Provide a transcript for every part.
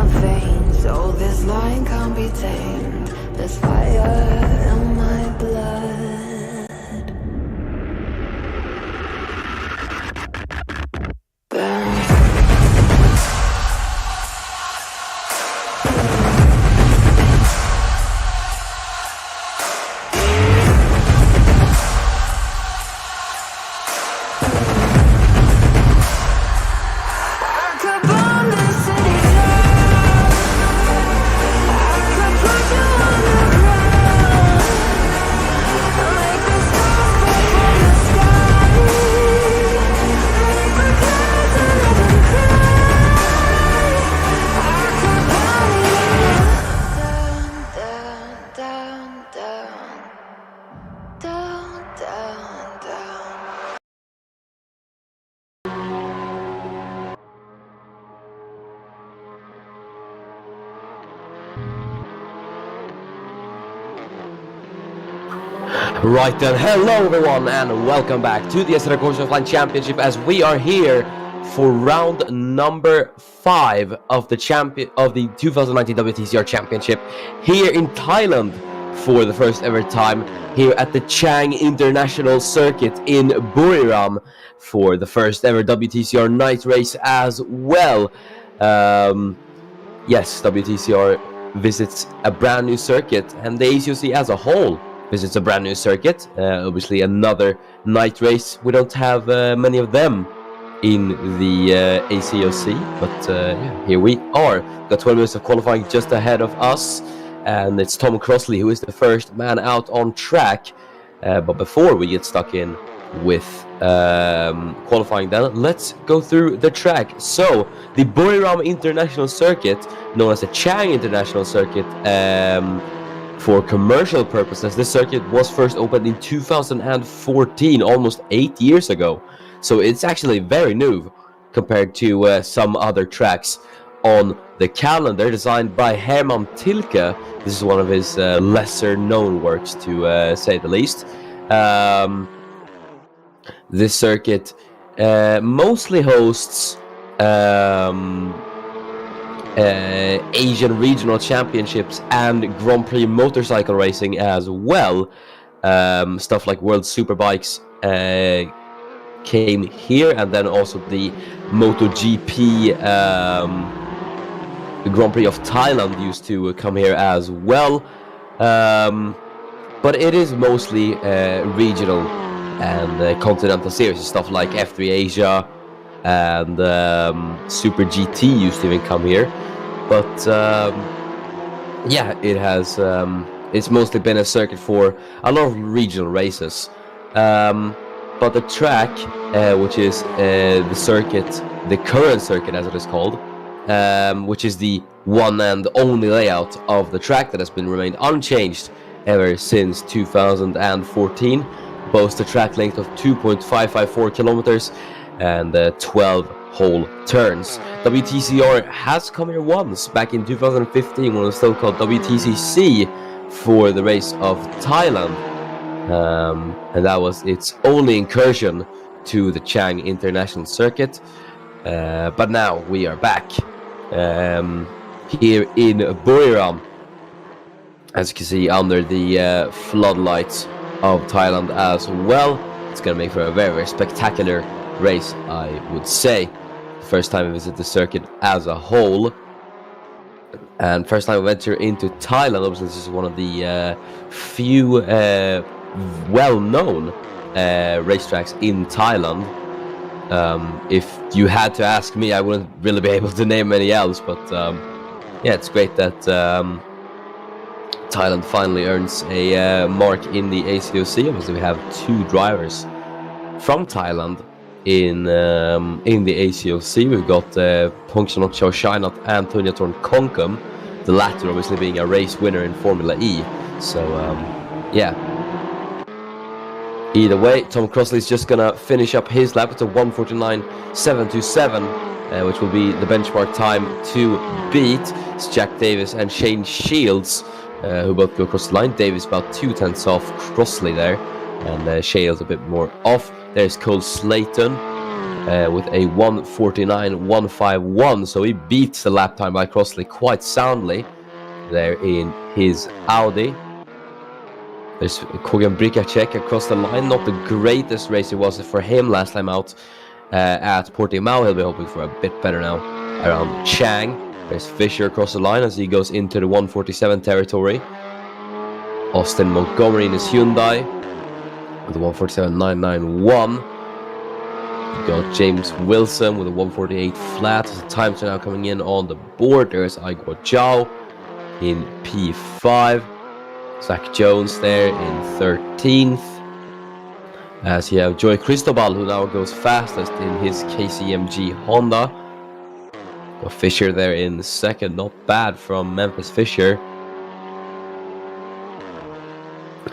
my veins. Oh, this line can't be tamed. There's fire in my blood. Burn. Right then, hello everyone and welcome back to the Assetto Corsa Offline Championship as we are here for round number 5 of the 2019 WTCR Championship here in Thailand for the first ever time here at the Chang International Circuit in Buriram for the first ever WTCR night race as well. Yes, WTCR visits a brand new circuit and the ACOC as a whole visits a brand new circuit. Obviously another night race. We don't have many of them in the ACOC, but yeah, here we are. Got 12 minutes of qualifying just ahead of us, and it's Tom Crossley who is the first man out on track. But before we get stuck in with qualifying, then let's go through the track. So the Buriram International Circuit, known as the Chang International Circuit, for commercial purposes, this circuit was first opened in 2014, almost 8 years ago. So it's actually very new compared to some other tracks on the calendar, designed by Herman Tilke. This is one of his lesser known works, to say the least. This circuit mostly hosts Asian regional championships and Grand Prix motorcycle racing as well. Stuff like World Superbikes came here, and then also the MotoGP, the Grand Prix of Thailand used to come here as well. But it is mostly regional and continental series, stuff like F3 Asia and Super GT used to even come here. But yeah, it has it's mostly been a circuit for a lot of regional races. But the track, which is the circuit, the current circuit as it is called, which is the one and only layout of the track that has been remained unchanged ever since 2014, boasts a track length of 2.554 kilometers and 12 whole turns. WTCR has come here once, back in 2015, when it was still called WTCC, for the race of Thailand, and that was its only incursion to the Chang International Circuit. But now we are back here in Buriram, as you can see, under the floodlights of Thailand as well. It's gonna make for a very, very spectacular race, I would say. First time I visit the circuit as a whole, and first time I venture into Thailand. Obviously this is one of the few well-known racetracks in Thailand. If you had to ask me, I wouldn't really be able to name any else, but yeah, it's great that Thailand finally earns a mark in the ACOC. Obviously we have 2 drivers from Thailand in the ACOC. We've got Pongchanok Chowshainat and Thunyatorn Konkum, the latter obviously being a race winner in Formula E. So yeah, either way, Tom Crossley is just gonna finish up his lap. It's a 1:49.727, which will be the benchmark time to beat. It's Jack Davis and Shane Shields who both go across the line. Davis about 0.2 off Crossley there, and Shields a bit more off. There's Cole Slayton with a 1:49.151. So he beats the lap time by Crossley quite soundly there in his Audi. There's Kogan Brikacek across the line. Not the greatest race it was for him last time out at Portimao. He'll be hoping for a bit better now around Chang. There's Fisher across the line as he goes into the 1:47 territory. Austin Montgomery in his Hyundai with a 1:47.991. You got James Wilson with a 1:48 flat. The times are now coming in on the board. There's Igor Zhao in P5. Zach Jones there in 13th. As you have Joey Cristobal, who now goes fastest in his KCMG Honda. Got Fisher there in second. Not bad from Memphis Fisher.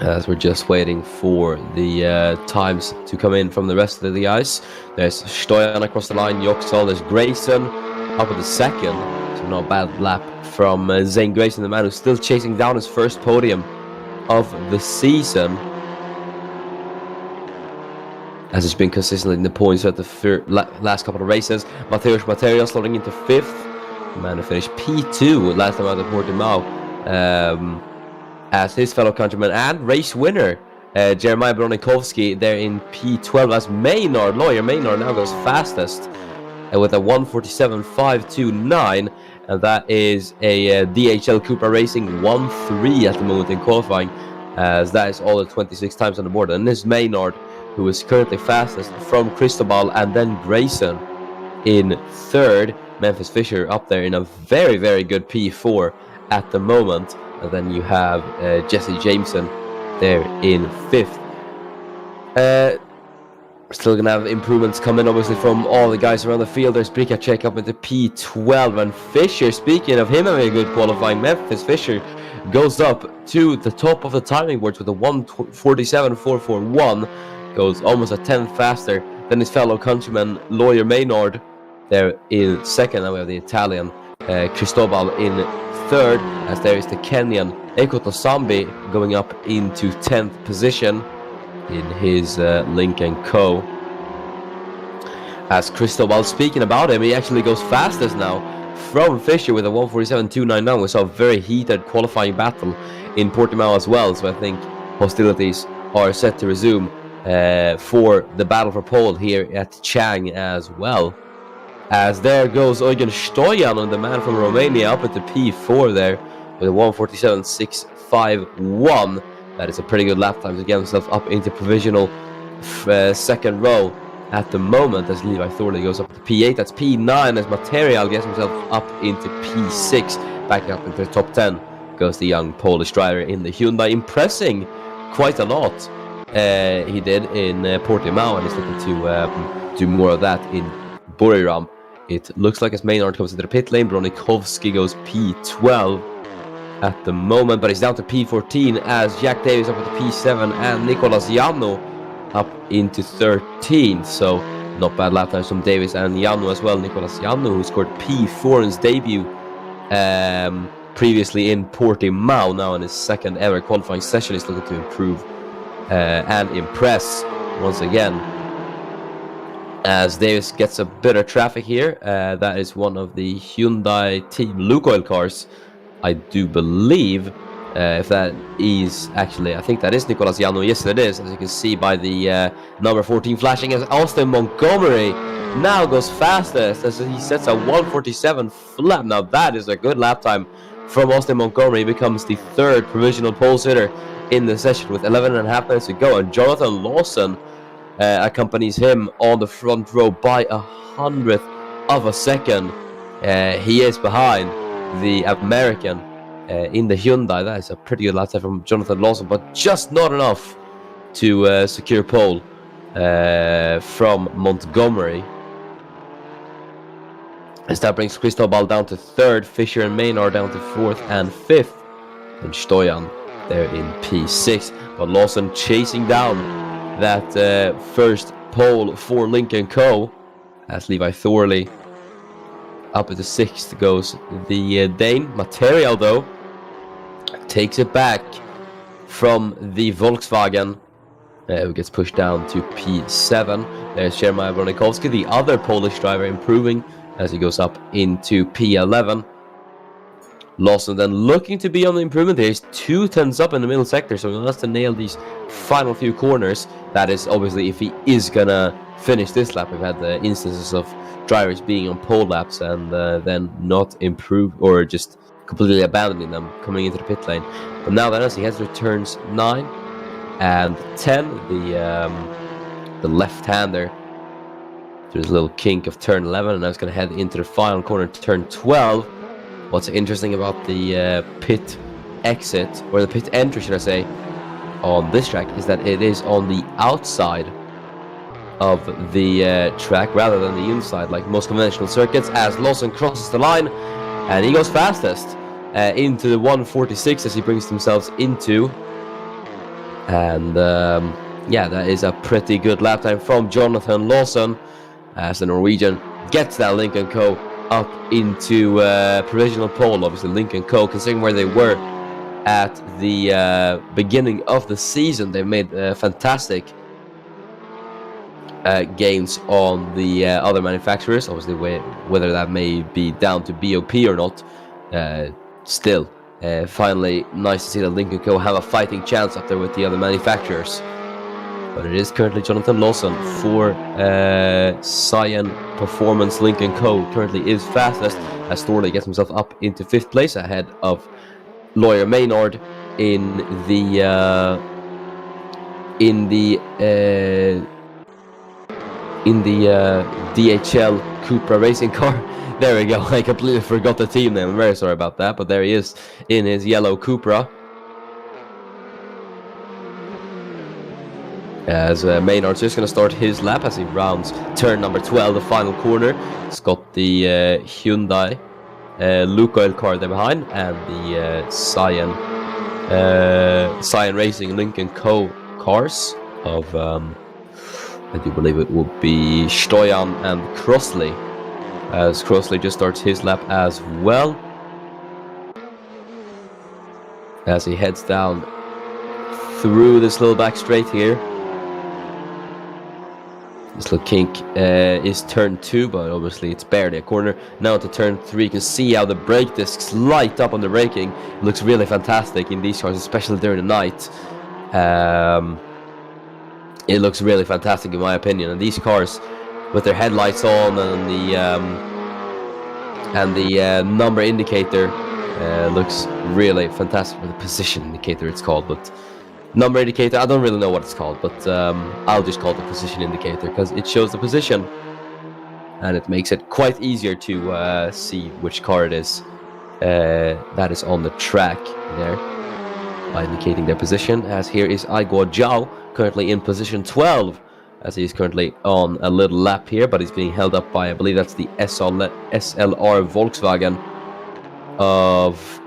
As we're just waiting for the times to come in from the rest of the guys. There's Stoyan across the line, Yoxall, there's Grayson up at the second. So not a bad lap from Zane Grayson, the man who's still chasing down his first podium of the season. As it's been consistently in the points at the last couple of races. Mateusz Materia slotting into 5th. The man who finished P2 last time out at Portimao. As his fellow countryman and race winner Jeremiah Bronikovsky there in P12 as Lawyer Maynard now goes fastest with a 1:47.529, and that is a DHL Cupra Racing 1-3 at the moment in qualifying, as that is all the 26 times on the board. And this Maynard, who is currently fastest from Cristobal and then Grayson in 3rd. Memphis Fisher up there in a very, very good P4 at the moment. And then you have Jesse Jameson there in 5th. We're still going to have improvements coming, obviously, from all the guys around the field. There's Brikacek up into P12. And Fisher, speaking of him having a good qualifying, Memphis Fisher goes up to the top of the timing boards with a 1:47.441. Goes almost a tenth faster than his fellow countryman, Lawyer Maynard, there in 2nd. And we have the Italian Cristobal in 3rd, as there is the Kenyan Eko Tosambi going up into 10th position in his Lincoln Co. As Cristobal, speaking about him, he actually goes fastest now from Fisher with a 1:47.299. We saw a very heated qualifying battle in Portimao as well, so I think hostilities are set to resume for the battle for pole here at Chang as well. As there goes Eugen Stoyan, the man from Romania, up at the P4 there with a 1:47.651. That is a pretty good lap time to get himself up into provisional 2nd row at the moment, as Levi Thorley goes up to P8. That's P9 as Material gets himself up into P6. Back up into the top 10 goes the young Polish driver in the Hyundai, impressing quite a lot. He did in Portimao, and he's looking to do more of that in Buriram. It looks like as Maynard comes into the pit lane. Bronikovsky goes P12 at the moment, but he's down to P14 as Jack Davis up at the P7 and Nicolas Yano up into 13th. So not bad lap times from Davis and Yano as well. Nicolas Yano, who scored P4 in his debut previously in Portimao, now in his 2nd ever qualifying session, is looking to improve and impress once again. As Davis gets a bit of traffic here, that is one of the Hyundai Team Lukoil cars, I do believe. If that is actually, I think that is Nicolas Yano. Yes, it is, as you can see by the number 14 flashing, as Austin Montgomery now goes fastest as he sets a 1:47 flat. Now that is a good lap time from Austin Montgomery. He becomes the 3rd provisional pole sitter in the session with 11.5 minutes to go, and Jonathan Lawson accompanies him on the front row by 100th of a second. He is behind the American in the Hyundai. That is a pretty good lap time from Jonathan Lawson, but just not enough to secure pole from Montgomery. As that brings Cristobal down to 3rd, Fisher and Maynard down to 4th and 5th, and Stoyan there in P6. But Lawson chasing down that first pole for Lincoln Co. as Levi Thorley up at the 6th goes the Dane. Material, though, takes it back from the Volkswagen, who gets pushed down to P7. There's Jeremiah Bronikovsky, the other Polish driver, improving as he goes up into P11. Lawson then looking to be on the improvement. There's 2/10 up in the middle sector, so he has to nail these final few corners. That is obviously if he is gonna finish this lap. We've had the instances of drivers being on pole laps and then not improve or just completely abandoning them coming into the pit lane. But now that as he heads to turns 9 and 10, the left-hander, there's a little kink of turn 11, and now it's going to head into the final corner, turn 12. What's interesting about the pit exit, or the pit entry, should I say, on this track is that it is on the outside of the track rather than the inside, like most conventional circuits, as Lawson crosses the line, and he goes fastest into the 1:46 as he brings themselves into. And yeah, that is a pretty good lap time from Jonathan Lawson as the Norwegian gets that Lynk & Co. up into provisional pole. Obviously Lynk & Co., considering where they were at the beginning of the season, they've made fantastic gains on the other manufacturers. Obviously whether that may be down to BOP or not, still finally nice to see that Lynk & Co. have a fighting chance up there with the other manufacturers. But it is currently Jonathan Lawson for Cyan Performance. Lynk & Co. currently is fastest as Thorley gets himself up into 5th place ahead of Lawyer Maynard in the DHL Cupra racing car. There we go, I completely forgot the team name, I'm very sorry about that, but there he is in his yellow Cupra. As Maynard's just going to start his lap as he rounds turn number 12, the final corner. It's got the Hyundai Lukoil car there behind, and the Cyan Racing Lynk & Co. cars of, I do believe it would be Stoyan and Crossley, as Crossley just starts his lap as well, as he heads down through this little back straight here. This little kink is turn 2, but obviously it's barely a corner. Now to turn 3, you can see how the brake discs light up on the braking. It looks really fantastic in these cars, especially during the night. It looks really fantastic in my opinion. And these cars, with their headlights on and the number indicator, looks really fantastic. With the position indicator, it's called, but number indicator, I don't really know what it's called, but I'll just call it the position indicator because it shows the position and it makes it quite easier to see which car it is that is on the track there by indicating their position. As here is Igor Zhao currently in position 12 as he's currently on a little lap here, but he's being held up by, I believe that's the SLR Volkswagen of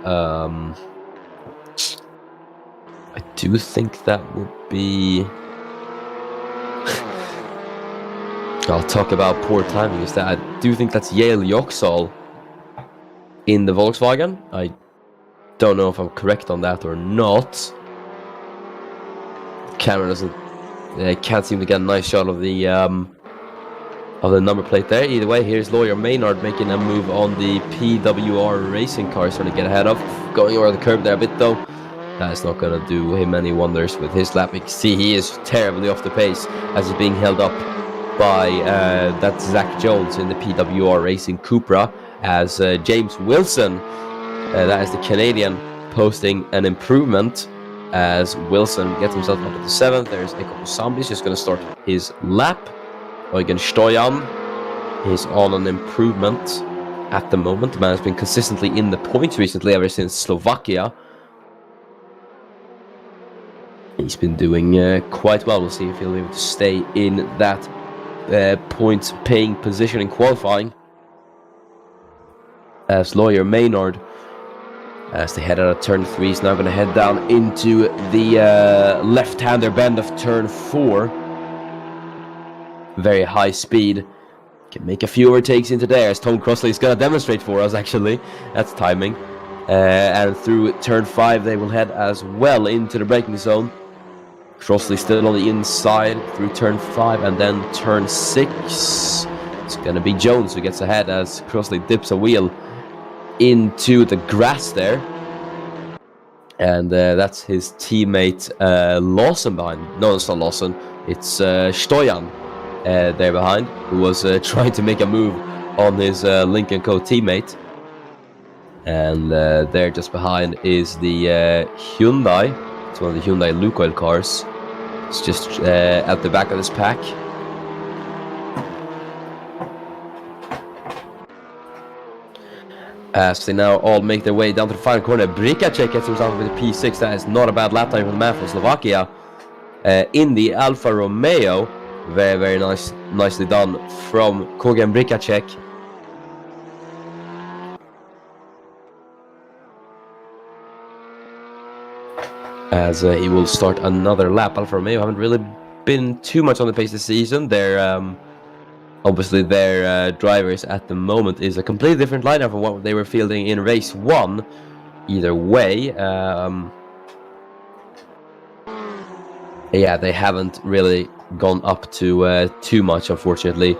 I do think that would be I'll talk about poor timing is that I do think that's Yale Yoxall in the Volkswagen. I don't know if I'm correct on that or not. The camera doesn't can't seem to get a nice shot of the number plate there. Either way, here's Lawyer Maynard making a move on the PWR racing car, trying to get ahead of, going over the curb there a bit though. That's not going to do him any wonders with his lap. You can see he is terribly off the pace as he's being held up by that's Zach Jones in the PWR Racing Cupra, as James Wilson, that is the Canadian, posting an improvement as Wilson gets himself up to the 7th. There's Eko Sambi, he's just going to start his lap. Eugen Stoyan is on an improvement at the moment. The man has been consistently in the points recently ever since Slovakia. He's been doing quite well. We'll see if he'll be able to stay in that points-paying position in qualifying. As Lawyer Maynard, as they head out of turn 3, is now going to head down into the left-hander bend of turn 4. Very high speed. Can make a few overtakes into there, as Tom Crossley is going to demonstrate for us, actually. That's timing. And through turn 5, they will head as well into the braking zone. Crossley still on the inside through turn 5 and then turn 6. It's going to be Jones who gets ahead as Crossley dips a wheel into the grass there. And that's his teammate Lawson behind. No, it's not Lawson. It's Stoyan there behind, who was trying to make a move on his Link & Co teammate. And there just behind is the Hyundai. It's one of the Hyundai Lukoil cars. It's just at the back of this pack. As they now all make their way down to the final corner. Brikacek gets himself with a P6. That is not a bad lap time for the man from Slovakia. In the Alfa Romeo. Very, very nicely done from Kogan Brikacek. As he will start another lap. Alfa Romeo haven't really been too much on the pace this season. They're obviously their drivers at the moment is a completely different lineup from what they were fielding in race 1. Either way, yeah, they haven't really gone up to too much, unfortunately,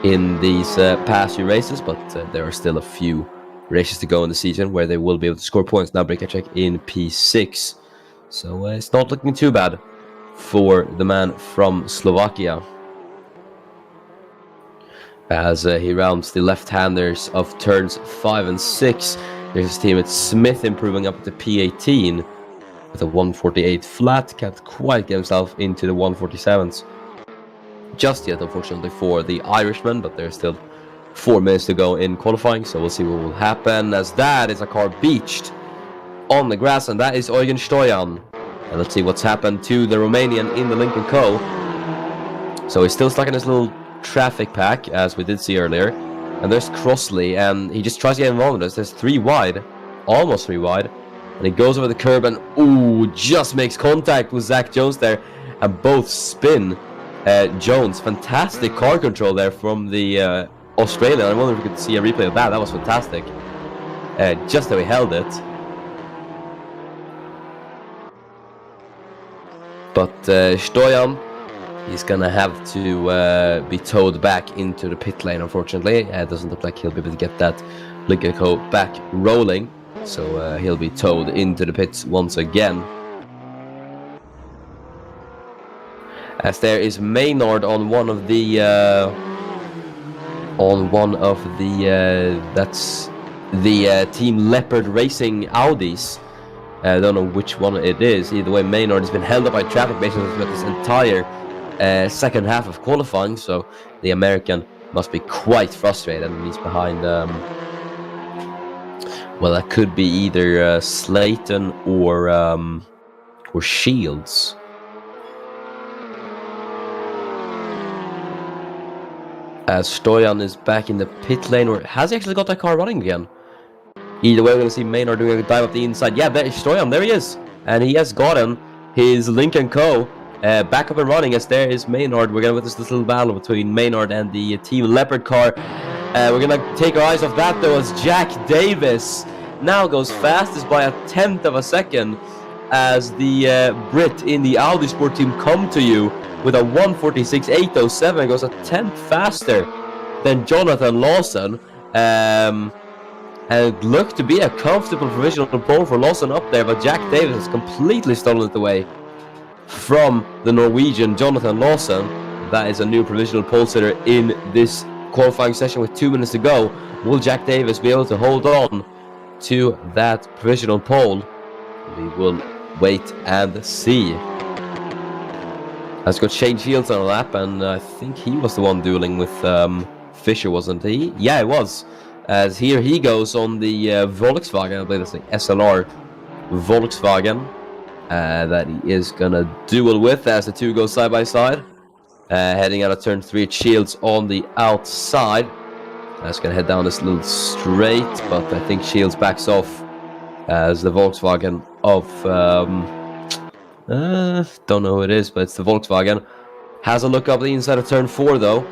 in these past few races, but there are still a few races to go in the season where they will be able to score points. Now Brikacek in P6, so it's not looking too bad for the man from Slovakia. As he rounds the left-handers of turns 5 and 6, there's his teammate Smith improving up to P18 with a 148 flat. Can't quite get himself into the 147s just yet, unfortunately, for the Irishman, but there's still 4 minutes to go in qualifying, so we'll see what will happen, as that is a car beached on the grass, and that is Eugen Stoyan. And let's see what's happened to the Romanian in the Link & Co. So he's still stuck in his little traffic pack, as we did see earlier, and there's Crossley, and he just tries to get involved in this. There's 3 wide, almost 3 wide, and he goes over the curb and just makes contact with Zach Jones there, and both spin. Jones, fantastic car control there from the Australian. I wonder if we could see a replay of that. That was fantastic. Just how he held it. But Stoyan, he's gonna have to be towed back into the pit lane, unfortunately. It doesn't look like he'll be able to get that Link & Co back rolling, so he'll be towed into the pits once again. As there is Maynard on one of the that's the Team Leopard Racing Audis. I don't know which one it is. Either way, Maynard has been held up by traffic basically throughout this entire second half of qualifying, so the American must be quite frustrated, and he's behind well, that could be either Slayton or Shields. As Stoyan is back in the pit lane, or has he actually got that car running again? Either way, we're going to see Maynard doing a dive up the inside. Yeah, there is Stoyan, there he is. And he has gotten his Link & Co. Back up and running, as there is Maynard. We're going to witness this little battle between Maynard and the Team Leopard car. We're going to take our eyes off that, though, as Jack Davis now goes fastest by 1/10 of a second, as the Brit in the Audi Sport team come to you with a 146.807, goes 1/10 faster than Jonathan Lawson. And it looked to be a comfortable provisional pole for Lawson up there, but Jack Davis has completely stolen it away from the Norwegian Jonathan Lawson. That is a new provisional pole sitter in this qualifying session with 2 minutes to go. Will Jack Davis be able to hold on to that provisional pole? We will wait and see. Has got Shane Shields on a lap, and I think he was the one dueling with Fisher, wasn't he? Yeah, it was. As here he goes on the Volkswagen, I believe that's the SLR Volkswagen, that he is gonna duel with as the two go side by side. Heading out of turn 3, Shields on the outside. That's gonna head down this little straight, but I think Shields backs off as the Volkswagen of don't know who it is, but it's the Volkswagen. Has a look up the inside of turn 4 though,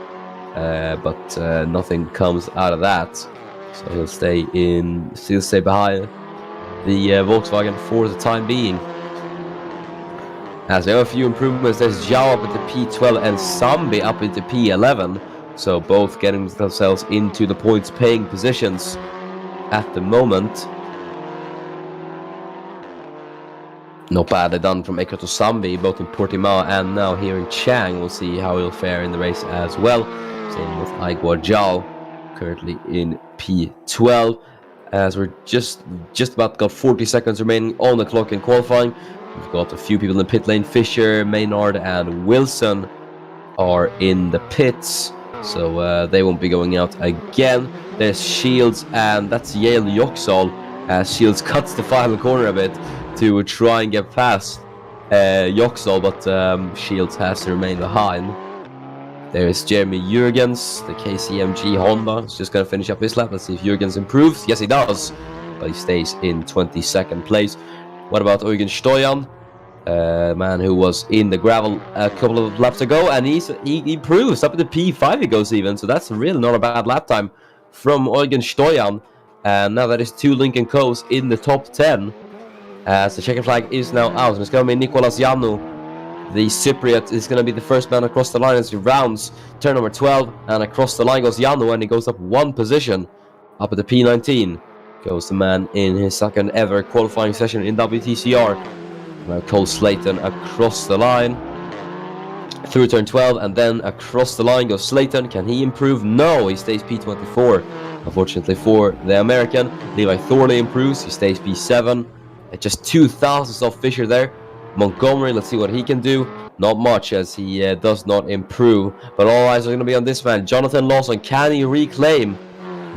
but nothing comes out of that. So he'll stay behind the Volkswagen for the time being. As there are a few improvements, there's Zhao up into P12 and Sambi up into P11. So both getting themselves into the points-paying positions at the moment. Not badly done from Eko to Sambi, both in Portimao and now here in Chang. We'll see how he'll fare in the race as well. Same with Aiguar Zhao, currently in P12. As we're just about got 40 seconds remaining on the clock in qualifying. We've got a few people in the pit lane. Fisher, Maynard and Wilson are in the pits. So they won't be going out again. There's Shields and that's Yale Yoxall. As Shields cuts the final corner a bit to try and get past Yoxall, but Shields has to remain behind. There's Jeremy Jurgens, the KCMG Honda. He's just going to finish up his lap. Let's see if Jurgens improves. Yes, he does, but he stays in 22nd place. What about Eugen Stoyan? Man who was in the gravel a couple of laps ago, and he improves up to P5 he goes even, so that's really not a bad lap time from Eugen Stoyan. And now that is 2 Lincoln Co's in the top 10, as the checkered flag is now out, and it's going to be Nicolas Iannou. The Cypriot is going to be the first man across the line as he rounds turn number 12, and across the line goes Iannou, and he goes up 1 position. Up at the P19 goes the man in his second ever qualifying session in WTCR. Now Cole Slayton across the line through turn 12, and then across the line goes Slayton. Can he improve? No, he stays P24. Unfortunately for the American, Levi Thorley improves. He stays P7. At just 2 thousandths off Fisher there. Montgomery, let's see what he can do. Not much, as he does not improve. But all eyes are going to be on this man, Jonathan Lawson. Can he reclaim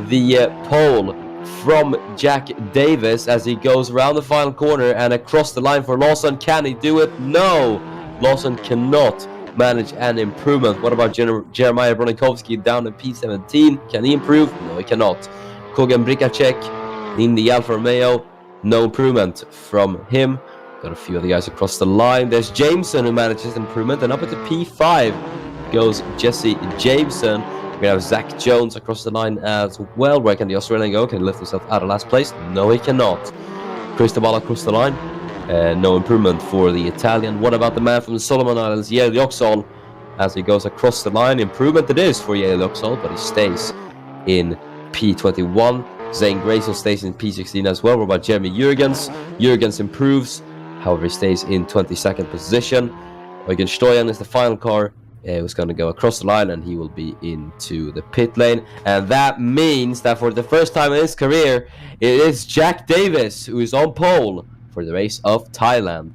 the pole from Jack Davis as he goes around the final corner and across the line for Lawson? Can he do it? No! Lawson cannot manage an improvement. What about Jeremiah Bronikovsky down in P17? Can he improve? No, he cannot. Kogan Brikacek in the Alfa Romeo. No improvement from him. Got a few other guys across the line. There's Jameson who manages improvement, and up at the P5 goes Jesse Jameson. We're gonna have Zach Jones across the line as well. Where can the Australian go? Can he lift himself out of last place? No, he cannot. Cristobal across the line. No improvement for the Italian. What about the man from the Solomon Islands, Yale Yoxall, as he goes across the line? Improvement it is for Yale Yoxall, but he stays in P21. Zane Grayson stays in P16 as well. What about Jeremy Jurgens? Jurgens improves. However, he stays in 22nd position. Eugen Stoyan is the final car. Who's going to go across the line, and he will be into the pit lane. And that means that for the first time in his career, it is Jack Davis who is on pole for the race of Thailand.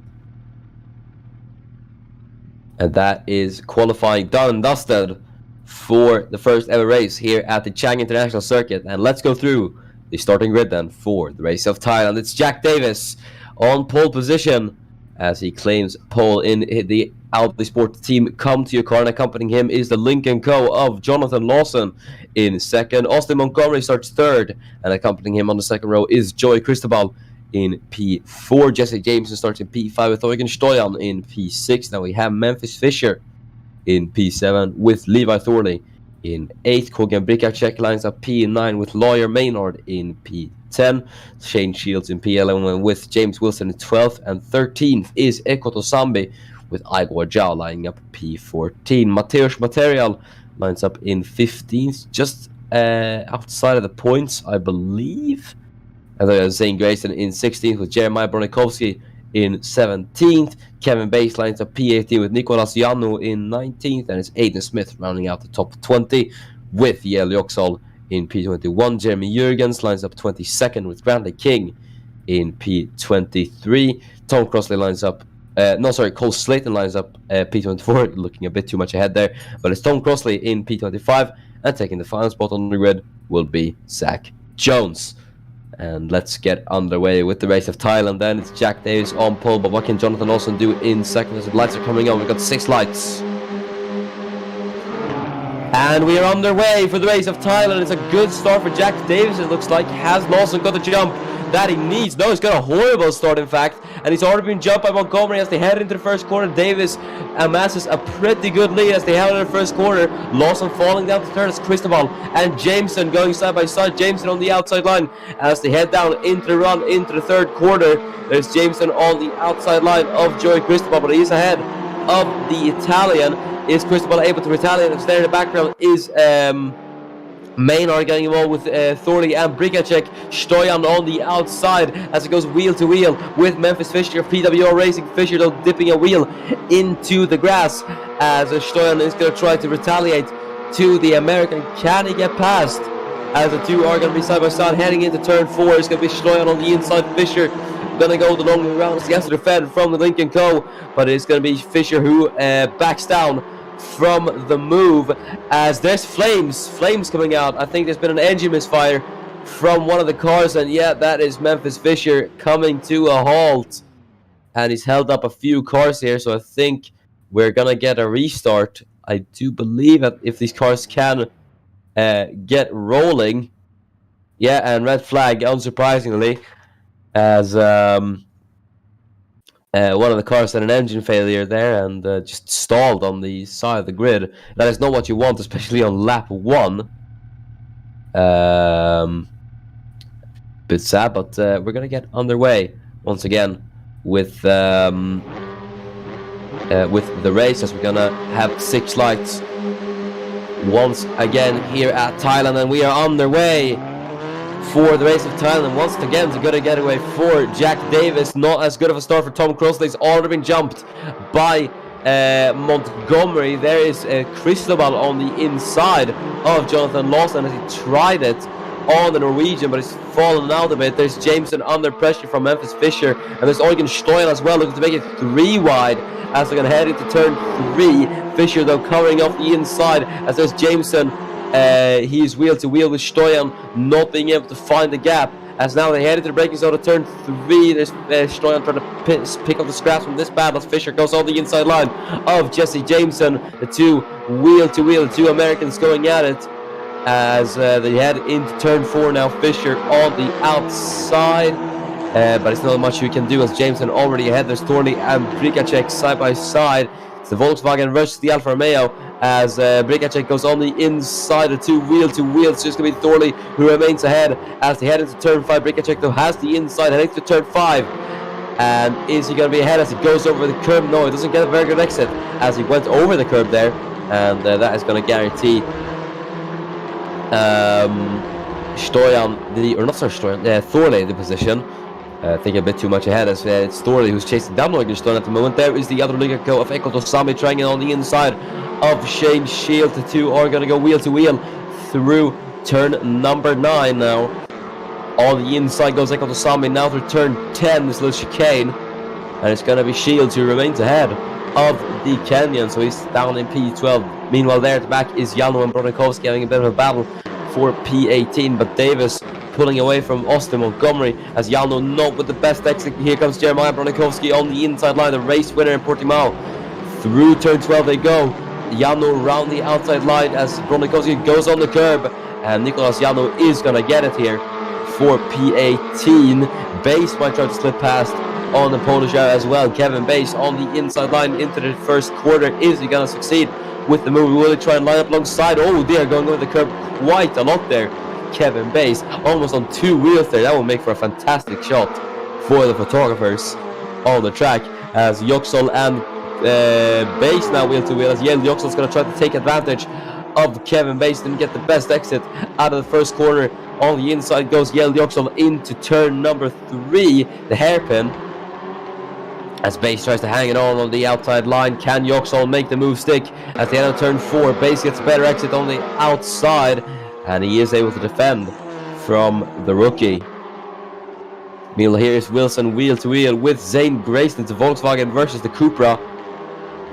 And that is qualifying done and dusted for the first ever race here at the Chang International Circuit. And let's go through the starting grid then for the race of Thailand. It's Jack Davis on pole position as he claims pole in the Audi Sport team Come To Your Car, and accompanying him is the Lincoln Co. of Jonathan Lawson in second. Austin Montgomery starts third, and accompanying him on the second row is Joey Cristobal in P4. Jesse Jameson starts in P5 with Eugen Stoyan in P6. Now we have Memphis Fisher in P7 with Levi Thorley in 8th. Kogan Brikacek lines up P9 with Lawyer Maynard in P10. Shane Shields in P11 with James Wilson in 12th. And 13th is Eko Tosambi with Aiguar Zhao lining up P14. Mateusz Material lines up in 15th, just outside of the points, I believe. And then Zane Grayson in 16th with Jeremiah Bronikovsky in 17th. Kevin Bates lines up P18 with Nicolas Iannou in 19th. And it's Aiden Smith rounding out the top 20 with Yale Yoxall in P21. Jeremy Jurgens lines up 22nd with Granley King in P23. Tom Crossley lines up Cole Slayton lines up P24, looking a bit too much ahead there. But it's Tom Crossley in P25, and taking the final spot on the grid will be Zach Jones. And let's get underway with the race of Thailand then. It's Jack Davis on pole, but what can Jonathan Lawson do in second as the lights are coming on? We've got 6 lights. And we are underway for the race of Thailand. It's a good start for Jack Davis, it looks like. Has Lawson got the jump? that he needs. No, he's got a horrible start, in fact, and he's already been jumped by Montgomery as they head into the first quarter. Davis amasses a pretty good lead as they head into the first quarter. Lawson falling down to third as Cristobal and Jameson going side by side. Jameson on the outside line as they head down into the run into the third quarter. There's Jameson on the outside line of Joey Cristobal, but he's ahead of the Italian. Is Cristobal able to retaliate? There in the background is Maynard getting involved with Thorley and Brigacek. Stoyan on the outside as it goes wheel to wheel with Memphis Fisher of PWR Racing. Fisher though dipping a wheel into the grass as Stoyan is going to try to retaliate to the American. Can he get past? As the two are going to be side by side heading into turn 4. It's going to be Stoyan on the inside. Fisher going to go the long way around. He has to defend from the Lincoln Co. But it's going to be Fisher who backs down from the move as there's flames coming out. I think there's been an engine misfire from one of the cars, and yeah, that is Memphis Fisher coming to a halt, and he's held up a few cars here, so I think we're gonna get a restart. I do believe that if these cars can get rolling. Yeah, and red flag, unsurprisingly, as one of the cars had an engine failure there and just stalled on the side of the grid. That is not what you want, especially on lap 1. Bit sad, but we're gonna get underway once again with the race, as we're gonna have 6 lights once again here at Thailand, and we are underway for the race of Thailand. Once again, it's a good getaway for Jack Davis. Not as good of a start for Tom Crossley. He's already been jumped by Montgomery. There is Cristobal on the inside of Jonathan Lawson as he tried it on the Norwegian, but he's fallen out a bit. There's Jameson under pressure from Memphis Fisher, and there's Eugen Stoyan as well, looking to make it 3 wide as they're going to head into turn 3. Fisher though covering off the inside as there's Jameson. He's wheel to wheel with Stoyan, not being able to find the gap. As now they head into the braking zone of turn 3. There's Stoyan trying to pick up the scraps from this battle as Fisher goes on the inside line of Jesse Jameson. The two wheel to wheel, the two Americans going at it as they head into turn 4 now. Fisher on the outside, but it's not much you can do as Jameson already ahead. There's Thornley and Brigacek side by side. It's the Volkswagen versus the Alfa Romeo as Brigacek goes on the inside of 2 wheel to wheel. It's just going to be Thorley who remains ahead as they head into turn 5. Brigacek though has the inside heading to turn 5. And is he going to be ahead as he goes over the curb? No, he doesn't get a very good exit as he went over the curb there. And that is going to guarantee Thorley the position. I think a bit too much ahead as it's Thorley who's chasing down Eugen Stoyan at the moment. There is the other Lincoln Co of Eko Tosami trying it on the inside of Shane Shield. The two are going to go wheel to wheel through turn number 9 now. On the inside goes Eko Tosami now through turn 10, this little chicane. And it's going to be Shields who remains ahead of the Kenyan, so he's down in P12. Meanwhile there at the back is Jalno and Bronikovsky having a bit of a battle for P18, but Davis pulling away from Austin Montgomery as Jalno not with the best exit. Here comes Jeremiah Bronikovsky on the inside line, the race winner in Portimao. Through turn 12 they go. Jalno around the outside line as Bronikovsky goes on the curb, and Nicolas Jalno is going to get it here for P18. Bass might try to slip past on the Polish out as well. Kevin Bass on the inside line into the first quarter. Is he going to succeed with the move? Will he try and line up alongside? Oh dear, going over the curb quite a lot there. Kevin Bass almost on 2 wheels there. That will make for a fantastic shot for the photographers on the track as Yoxel and Bass now wheel to wheel as Yale Yoxel's going to try to take advantage of Kevin Bass. Didn't get the best exit out of the first corner. On the inside goes Yale Yoxel into turn number 3, the hairpin, as Bass tries to hang it on the outside line. Can Yoxel make the move stick? At the end of turn 4, Bass gets a better exit on the outside, and he is able to defend from the rookie. Meanwhile, here is Wilson wheel to wheel with Zane Grayson. It's a Volkswagen versus the Cupra,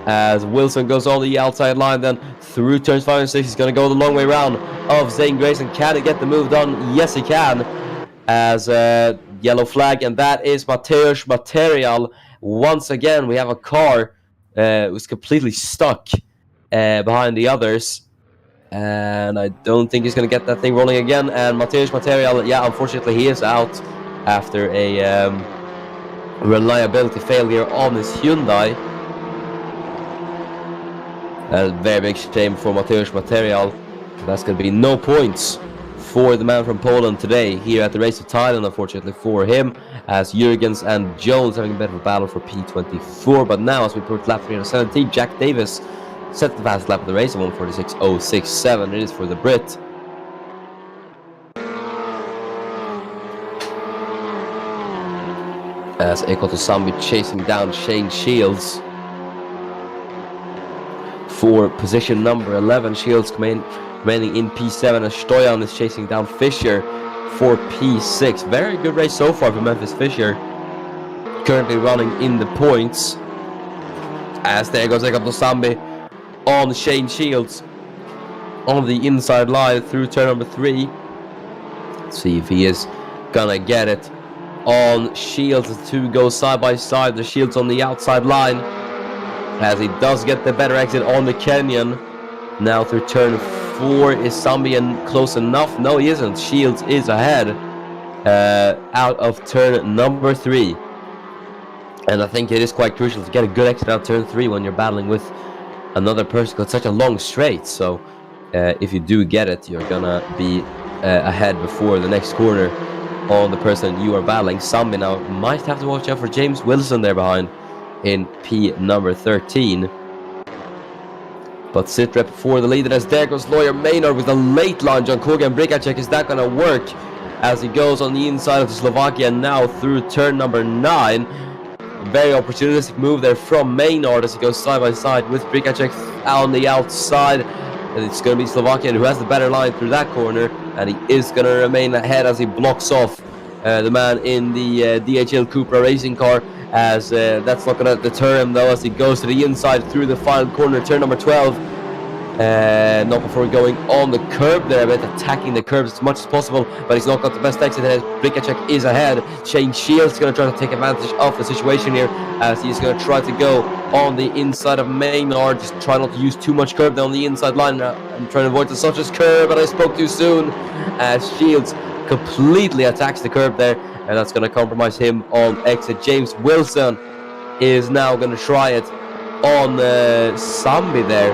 as Wilson goes on the outside line, then through turns 5 and 6. He's going to go the long way round of Zane Grayson. Can he get the move done? Yes, he can. As yellow flag, and that is Mateusz Material. Once again, we have a car who's completely stuck behind the others, and I don't think he's going to get that thing rolling again. And Mateusz Material, yeah, unfortunately he is out after a reliability failure on his Hyundai. A very big shame for Mateusz Material. That's going to be no points for the man from Poland today here at the race of Thailand, unfortunately for him, as Jurgens and Jones having a bit of a battle for P24. But now, as we approach lap 317, Jack Davis set the fastest lap of the race at 1:46.067. It is for the Brit. As Ekoto Sambi chasing down Shane Shields for position number 11. Shields remaining in P7 as Stoyan is chasing down Fisher for P6. Very good race so far for Memphis Fisher. Currently running in the points. As there goes Ekoto Sambi on Shane Shields on the inside line through turn number 3. Let's see if he is gonna get it on Shields. The two go side by side. The Shields on the outside line as he does get the better exit on the Kenyan. Now through turn 4, is Sambian close enough? No, he isn't. Shields is ahead out of turn number 3. And I think it is quite crucial to get a good exit out of turn 3 when you're battling with another person. It's such a long straight, so if you do get it, you're gonna be ahead before the next corner on the person you are battling. Sambi now might have to watch out for James Wilson there behind in P number 13. But sit rep for the lead, and as there goes Lawyer Maynard with a late lunge on Kogan Brikacek. Is that gonna work as he goes on the inside of the Slovakia now through turn number 9? Very opportunistic move there from Maynard as he goes side by side with Brikacek on the outside. And it's going to be Slovakian who has the better line through that corner, and he is going to remain ahead as he blocks off the man in the DHL Cupra racing car, as that's not going to deter him though as he goes to the inside through the final corner, turn number 12. Not before going on the curb there, a bit attacking the curbs as much as possible, but he's not got the best exit as Brikacek is ahead. Shane Shields is going to try to take advantage of the situation here as he's going to try to go on the inside of Maynard. Just try not to use too much curb down the inside line. I'm trying to avoid the Such's curb, but I spoke too soon as Shields completely attacks the curb there, and that's going to compromise him on exit. James Wilson is now going to try it on Sambi there.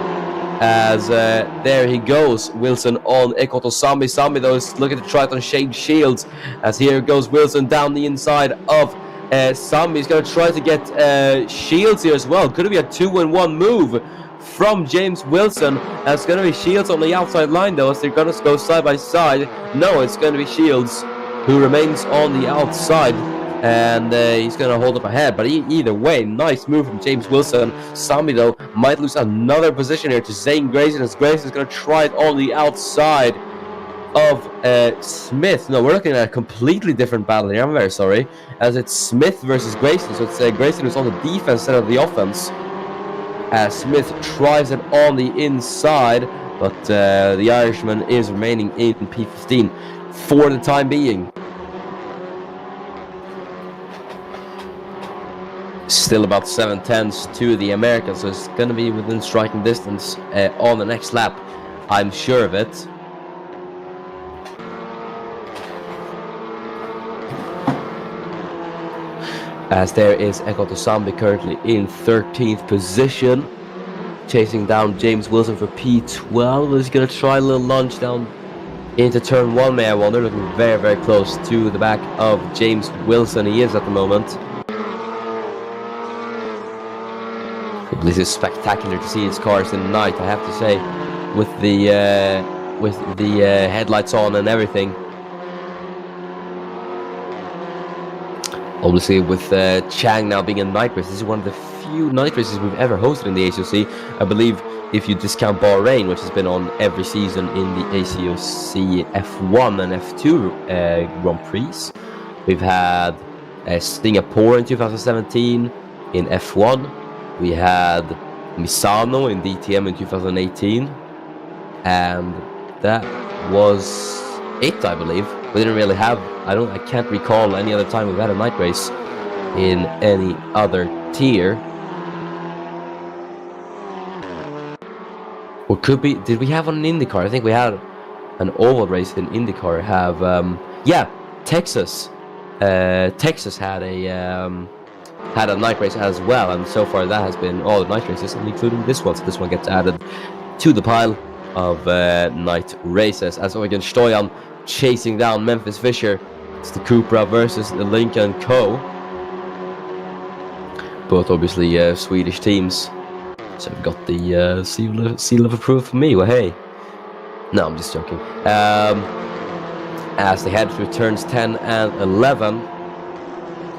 As there he goes, Wilson on Ekoto Sambi. Sambi though is looking to try it on Shane Shields, as here goes Wilson down the inside of Sambi. He's going to try to get Shields here as well. Could it be a 2-in-1 move from James Wilson? That's going to be Shields on the outside line though, as they're going to go side by side. No, it's going to be Shields who remains on the outside, and he's going to hold up ahead. But either way, nice move from James Wilson. Sambi though might lose another position here to Zane Grayson, as Grayson is going to try it on the outside of Smith. No, we're looking at a completely different battle here. I'm very sorry, as it's Smith versus Grayson. So it's Grayson who's on the defense instead of the offense, as Smith tries it on the inside, but the Irishman is remaining in P15 for the time being. Still about 7/10 to the Americans, so it's going to be within striking distance on the next lap. I'm sure of it. As there is Ekoto Sambi currently in 13th position, chasing down James Wilson for P12. He's going to try a little lunge down into turn 1, may I wonder. Looking very, very close to the back of James Wilson. He is at the moment. This is spectacular to see his cars in the night, I have to say, with the headlights on and everything. Obviously, with Chang now being a night race, this is one of the few night races we've ever hosted in the ACOC. I believe if you discount Bahrain, which has been on every season in the ACOC F1 and F2 Grand Prix. We've had Singapore in 2017 in F1. We had Misano in DTM in 2018, and that was it, I believe. We didn't really have, I can't recall any other time we've had a night race in any other tier. Or could be, did we have one in IndyCar? I think we had an oval race in IndyCar. Texas Texas had a night race as well, and so far that has been all the night races, including this one. So this one gets added to the pile of night races. As Eugen Stoyan chasing down Memphis Fisher. It's the Cupra versus the Lincoln Co. Both obviously Swedish teams. So I've got the seal of approval for me. Well, hey. No, I'm just joking. As they head through turns 10 and 11,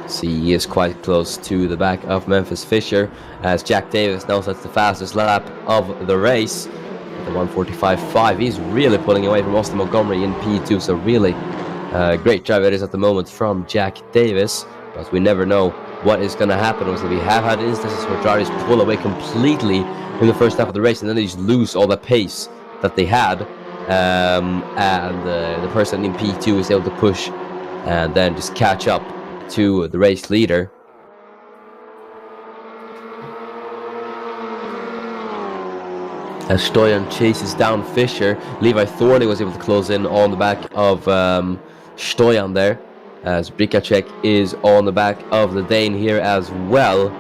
see, he is quite close to the back of Memphis Fisher, as Jack Davis now sets the fastest lap of the race. The 1:45.5. He's really pulling away from Austin Montgomery in P2, so really great drive it is at the moment from Jack Davis, but we never know what is going to happen. Obviously, we have had instances where drivers pull away completely in the first half of the race, and then they just lose all the pace that they had, and the person in P2 is able to push and then just catch up to the race leader. As Stoyan chases down Fisher, Levi Thorley was able to close in on the back of Stoyan there, as Brikacek is on the back of the Dane here as well,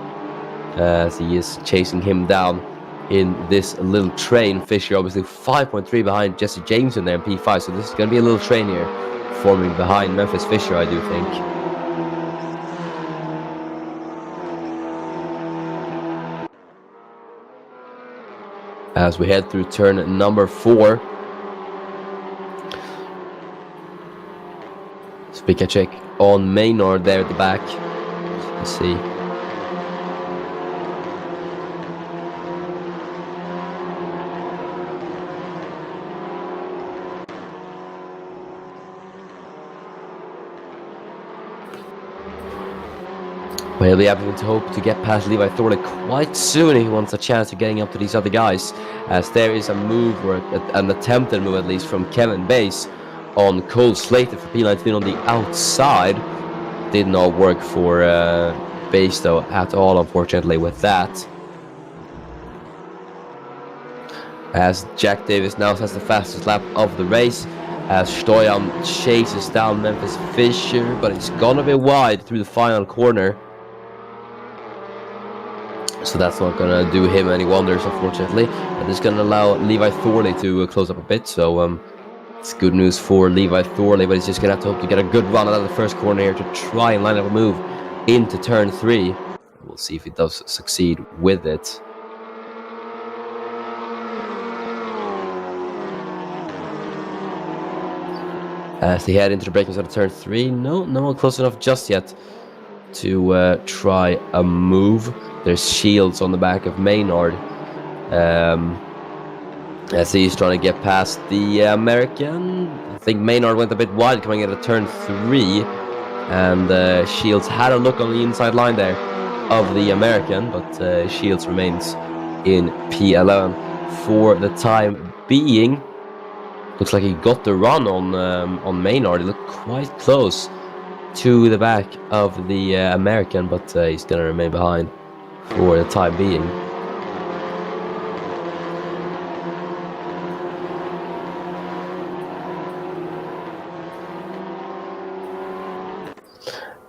as he is chasing him down in this little train. Fisher obviously 5.3 behind Jesse Jameson there in P5, so this is going to be a little train here forming behind Memphis Fisher, I do think. As we head through turn number 4. Spikacek on Maynard there at the back. Let's see. Well, he'll be having to hope to get past Levi Thorley quite soon if he wants a chance of getting up to these other guys, as there is a move, or an attempted move at least, from Kevin Bass on Cole Slater for P19 on the outside. Did not work for Bass though at all, unfortunately, with that. As Jack Davis now has the fastest lap of the race, as Stoyan chases down Memphis Fisher, but it's gonna be wide through the final corner. So that's not going to do him any wonders, unfortunately. But it's going to allow Levi Thorley to close up a bit. So it's good news for Levi Thorley, but he's just going to have to hope to get a good run out of the first corner here to try and line up a move into turn 3. We'll see if he does succeed with it. As they head into the braking zone of turn 3, no one close enough just yet to try a move. There's shields on the back of Maynard, as he's trying to get past the American. I think Maynard went a bit wide coming into turn 3, and Shields had a look on the inside line there of the American, but Shields remains in P11 for the time being. Looks like he got the run on Maynard. He looked quite close to the back of the American, but he's going to remain behind for the time being.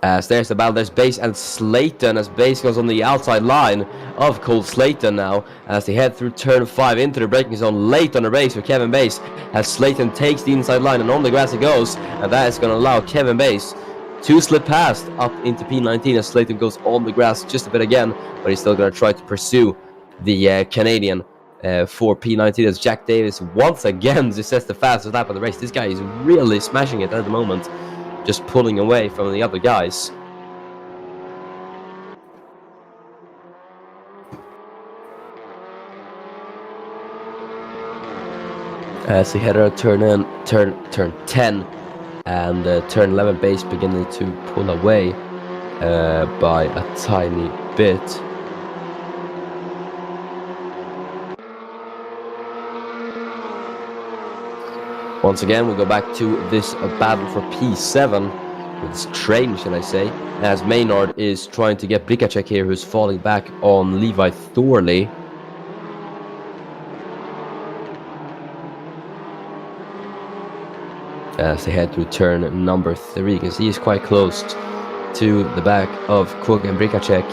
As there's the battle, there's Bass and Slayton, as Bass goes on the outside line of Cole Slayton now, as they head through turn 5 into the braking zone late on the race for Kevin Bass, as Slayton takes the inside line and on the grass it goes, and that is going to allow Kevin Bass to slip past up into P19 as Slayton goes on the grass just a bit again, but he's still going to try to pursue the Canadian for P19 as Jack Davis once again just sets the fastest lap of the race. This guy is really smashing it at the moment, just pulling away from the other guys. As he head out turn 10 and turn 11, Bass beginning to pull away by a tiny bit. Once again, we go back to this battle for P7, with this train, should I say, as Maynard is trying to get Brikacek here, who's falling back on Levi Thorley. as they head through turn number 3. You can see he's quite close to the back of Kugem Brikacek.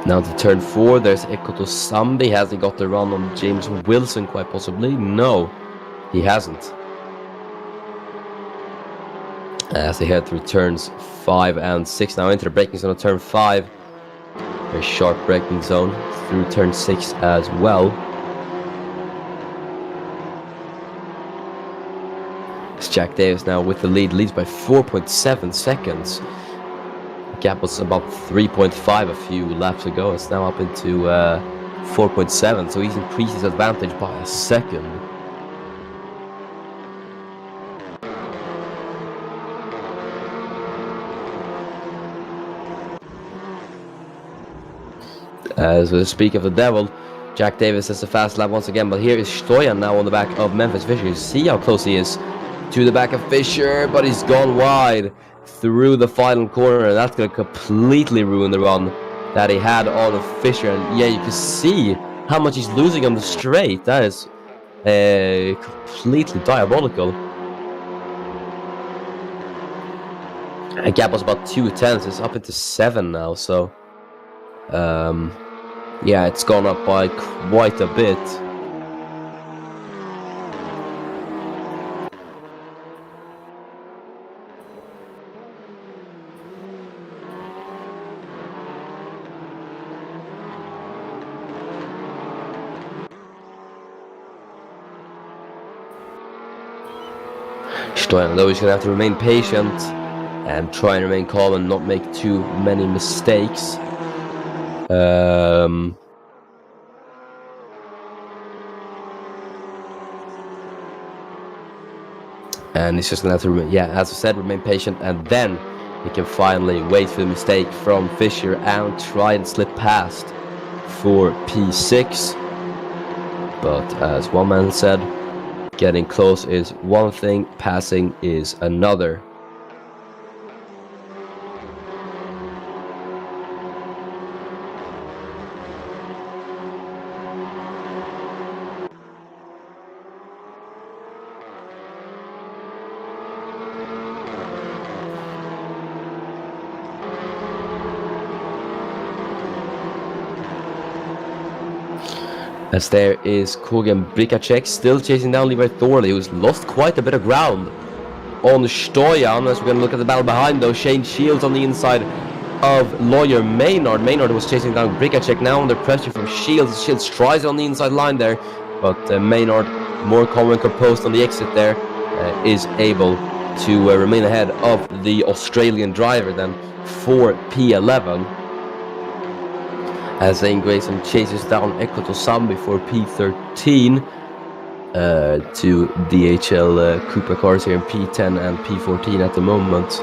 Now to turn 4, there's Ekoto Sambi. Has he got the run on James Wilson, quite possibly? No, he hasn't. As they head through turns 5 and 6, now into the braking zone of turn 5. Very sharp braking zone through turn 6 as well. It's Jack Davis now with the lead, leads by 4.7 seconds. The gap was about 3.5 a few laps ago. It's now up into 4.7, so he's increased his advantage by a second. As we speak of the devil, Jack Davis has a fast lap once again, but here is Stoyan now on the back of Memphis Fisher. You see how close he is to the back of Fisher, but he's gone wide through the final corner, and that's going to completely ruin the run that he had on Fisher. And yeah, you can see how much he's losing on the straight. That is completely diabolical. The gap was about 2/10. It's up into 7 now, so yeah, it's gone up by quite a bit. Stoyan, though, he's going to have to remain patient and try and remain calm and not make too many mistakes. And he's just going to have to, as I said, remain patient, and then he can finally wait for the mistake from Fisher and try and slip past for P6. But as one man said, getting close is one thing, passing is another. As there is Kugem Brikacek still chasing down Levi Thorley, who's lost quite a bit of ground on Stoyan. As we're going to look at the battle behind, though, Shane Shields on the inside of Lawyer Maynard. Maynard was chasing down Brikacek, now under pressure from Shields. Shields tries on the inside line there, but Maynard, more calm and composed on the exit there, is able to remain ahead of the Australian driver then for P11. As Zane Grayson chases down Ekoto Sambi for P13 to DHL Cooper cars here in P10 and P14 at the moment.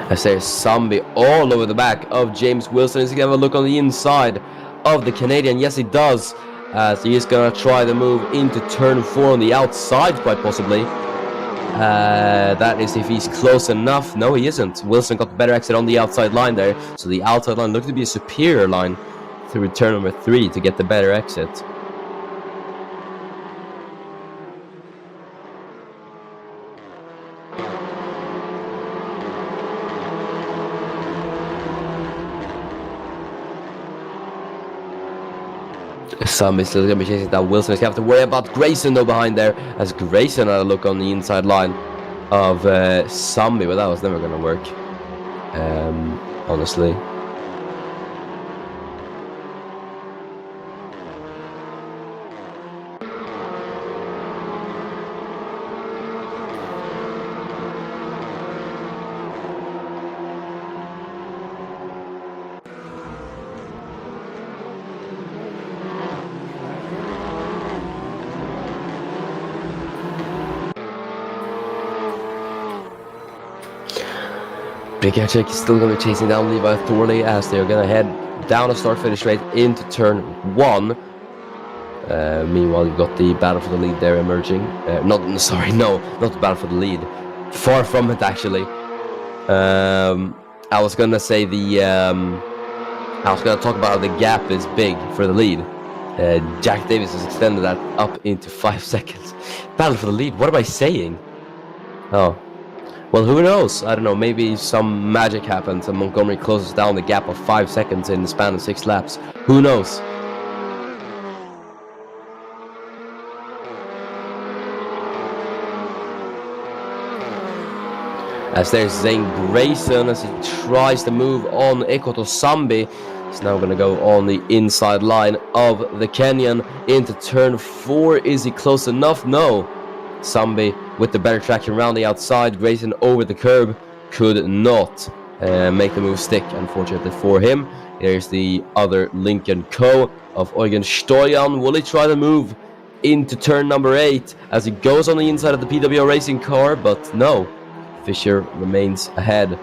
As there's Sambi all over the back of James Wilson. Is he going to have a look on the inside of the Canadian? Yes, he does. As he is going to try the move into turn 4 on the outside, quite possibly. That is if he's close enough. No, he isn't. Wilson got the better exit on the outside line there. So the outside line looked to be a superior line through turn number 3 to get the better exit. Sambi's still going to be chasing down Wilson. He's going to have to worry about Grayson though behind there, as Grayson had a look on the inside line of Sambi, but that was never going to work, honestly. Brikacek is still going to be chasing down Levi Thorley as they're going to head down a start-finish straight into turn 1. Meanwhile, you've got the battle for the lead there emerging. Not the battle for the lead. Far from it, actually. I was gonna say I was gonna talk about how the gap is big for the lead. Jack Davis has extended that up into 5 seconds. Battle for the lead. What am I saying? Oh. Well, who knows? I don't know. Maybe some magic happens and Montgomery closes down the gap of 5 seconds in the span of 6 laps. Who knows? As there's Zane Grayson as he tries to move on Ekoto Sambi. He's now going to go on the inside line of the Kenyan into turn 4. Is he close enough? No. Sambi with the better traction around the outside. Grayson over the curb could not make the move stick, unfortunately for him. There's the other Lincoln Co. of Eugen Stoyan. Will he try to move into turn number 8 as he goes on the inside of the PWO racing car? But no. Fisher remains ahead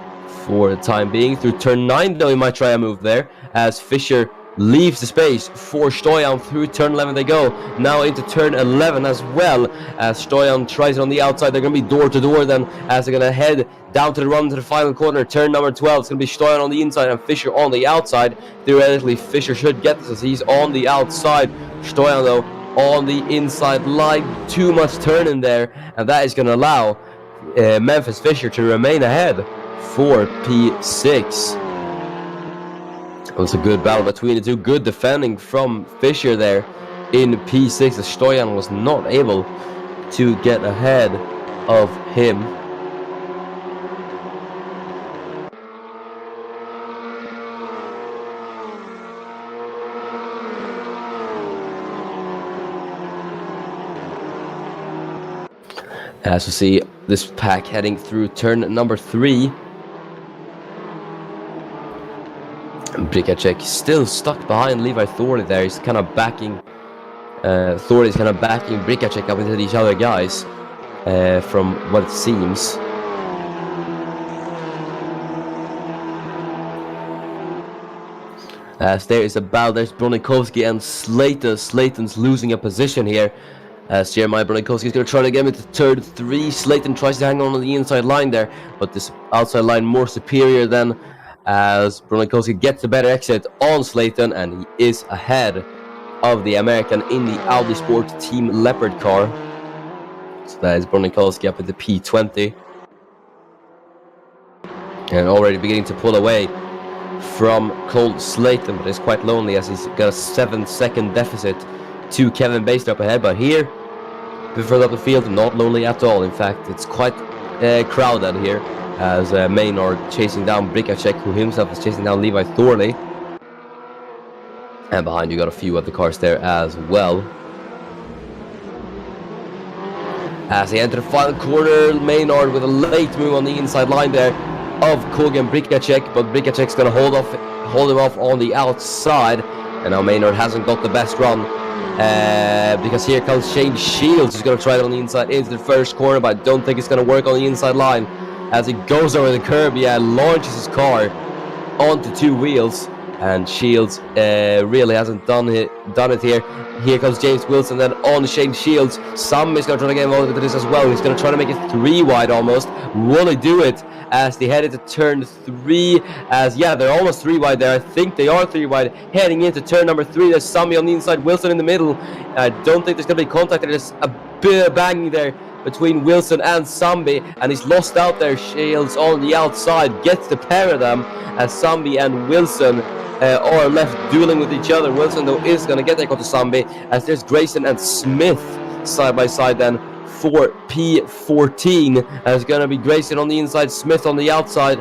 for the time being. Through turn 9, though, he might try a move there as Fisher leaves the space for Stoyan. Through turn 11 they go. Now into turn 11 as well as Stoyan tries it on the outside. They're going to be door to door then as they're going to head down to the run to the final corner. Turn number 12. It's going to be Stoyan on the inside and Fisher on the outside. Theoretically, Fisher should get this as he's on the outside. Stoyan, though, on the inside line. Too much turn in there, and that is going to allow Memphis Fisher to remain ahead for P6. It was a good battle between the two. Good defending from Fisher there in P6 as Stoyan was not able to get ahead of him. As we see this pack heading through turn number 3. Brikacek still stuck behind Levi Thornley there. He's kind of backing Thornley's kind of backing Brikacek up into these other guys from what it seems. As there is a battle, there's Bronikowski and Slater. Slayton's losing a position here. As Jeremiah Bronikowski is going to try to get him into turn 3. Slayton tries to hang on the inside line there, but this outside line more superior than as Bronikowski gets a better exit on Slayton, and he is ahead of the American in the Audi Sport Team Leopard car. So that is Bronikowski up at the P20. And already beginning to pull away from Cole Slayton, but it's quite lonely as he's got a 7-second deficit to Kevin Baster up ahead. But here, a bit further up the field, not lonely at all. In fact, it's quite crowded here as Maynard chasing down Brikacek, who himself is chasing down Levi Thorley. And behind you got a few other cars there as well. As they enter the final corner, Maynard with a late move on the inside line there of Kogan Brikacek, but Brikacek's going to hold him off on the outside. And now Maynard hasn't got the best run because here comes Shane Shields, who's going to try it on the inside into the first corner, but I don't think it's going to work on the inside line. As he goes over the curb, launches his car onto 2 wheels, and Shields really hasn't done it here. Here comes James Wilson, then on Shane Shields. Sam is going to try to get involved into this as well. He's going to try to make it 3 wide almost. Will he do it as they head into turn 3? As they're almost 3 wide there. I think they are 3 wide heading into turn number 3. There's Sammy on the inside, Wilson in the middle. I don't think there's going to be contact. There's a bit of banging there between Wilson and Sambi, and he's lost out there. Shields on the outside gets the pair of them as Sambi and Wilson are left dueling with each other. Wilson, though, is going to get there to Sambi as there's Grayson and Smith side by side then for P14. It's going to be Grayson on the inside, Smith on the outside,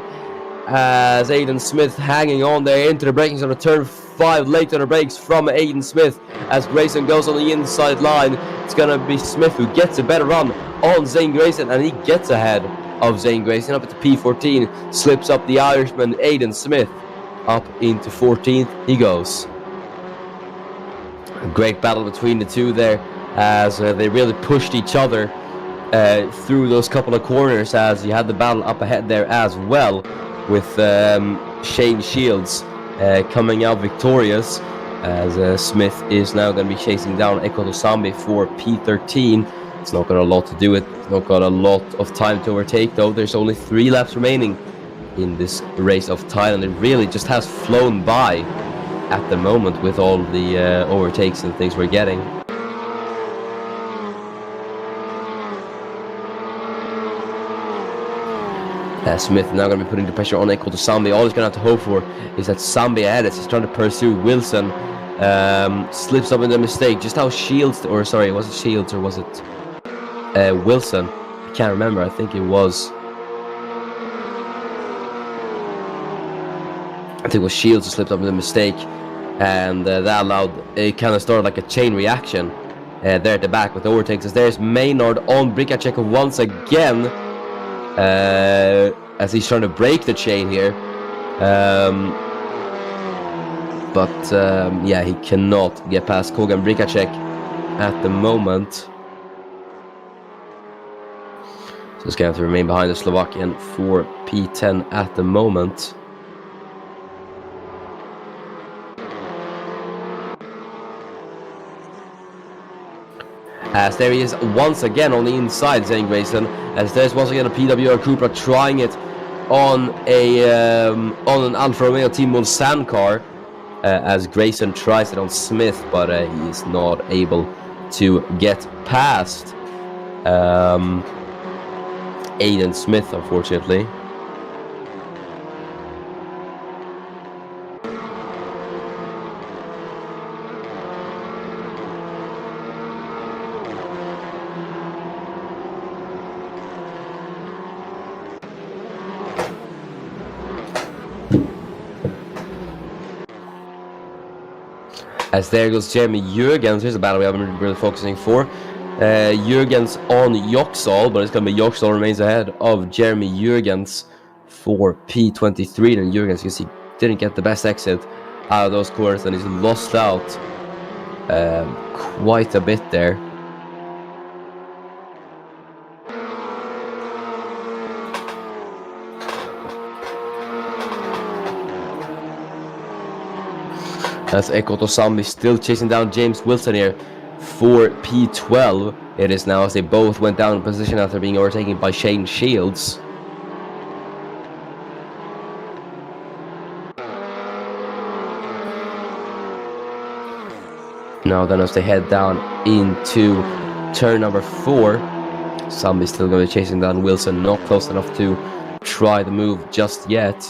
as Aiden Smith hanging on there into the braking zone of turn 5. Late on the brakes from Aiden Smith as Grayson goes on the inside line. It's going to be Smith who gets a better run on Zane Grayson, and he gets ahead of Zane Grayson up at the P14. Slips up the Irishman Aiden Smith up into 14th he goes. A great battle between the two there as they really pushed each other through those couple of corners, as you had the battle up ahead there as well with Shane Shields coming out victorious, as Smith is now going to be chasing down Ekoto Sambi for P13. It's not got a lot to do it. It's not got a lot of time to overtake, though. There's only 3 laps remaining in this race of Thailand. It really just has flown by at the moment with all the overtakes and things we're getting. Smith now going to be putting the pressure on Echo to Sambi. All he's going to have to hope for is that Sambi ahead as he's trying to pursue Wilson. Slips up in the mistake. Just how Shields, or sorry, was it Shields or was it Wilson? I can't remember. I think it was. I think it was Shields who slipped up in the mistake, and that allowed it kind of started like a chain reaction there at the back with the overtakes. As there's Maynard on Bricacek once again, as he's trying to break the chain here. But yeah, he cannot get past Kogan Bricacek at the moment. So he's going to have to remain behind the Slovakian for P10 at the moment. As there he is once again on the inside, Zane Grayson. As there's once again a PWR Cupra trying it on an Alfa Romeo Team Mulsanne car. As Grayson tries it on Smith, but he is not able to get past Aiden Smith, unfortunately. As there goes Jeremy Jurgens. Here's a battle we haven't been really focusing for. Jurgens on Yoxall, but it's going to be Yoxall remains ahead of Jeremy Jurgens for P23. And Jurgens, you can see, didn't get the best exit out of those corners, and he's lost out quite a bit there. As Eko Tosambi still chasing down James Wilson here for P12. It is now as they both went down in position after being overtaken by Shane Shields. Now then as they head down into turn number 4, Sambi still going to be chasing down Wilson, not close enough to try the move just yet.